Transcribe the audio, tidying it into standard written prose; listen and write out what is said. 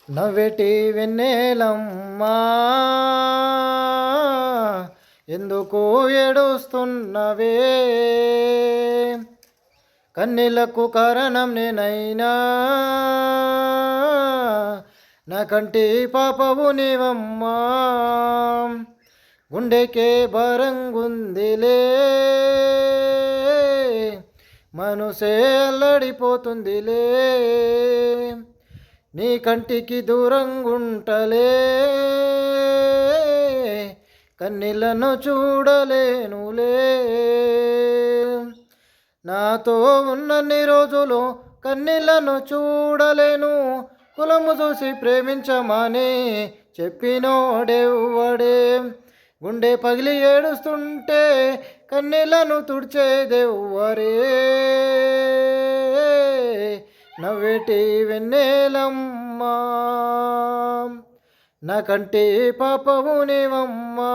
నవ్వెటి వెన్నెలమ్మా ఎందుకు ఏడుస్తున్నవే కన్నీళ్లకు కారణం నేనైనా నా కంటి పాపవు నీవమ్మా గుండెకే భారంగుందిలే మనసే అల్లడిపోతుందిలే నీ కంటికి దూరంగుంటలే కన్నీళ్లను చూడలేనులే నాతో ఉన్నన్ని రోజులు కన్నీళ్లను చూడలేను కులము చూసి ప్రేమించమని చెప్పినోడెవ్వడే గుండె పగిలి ఏడుస్తుంటే కన్నీళ్లను తుడిచేదెవ్వరే నవ్వేటి వెన్నెలమ్మా నా కంటి పాపవు నీవమ్మా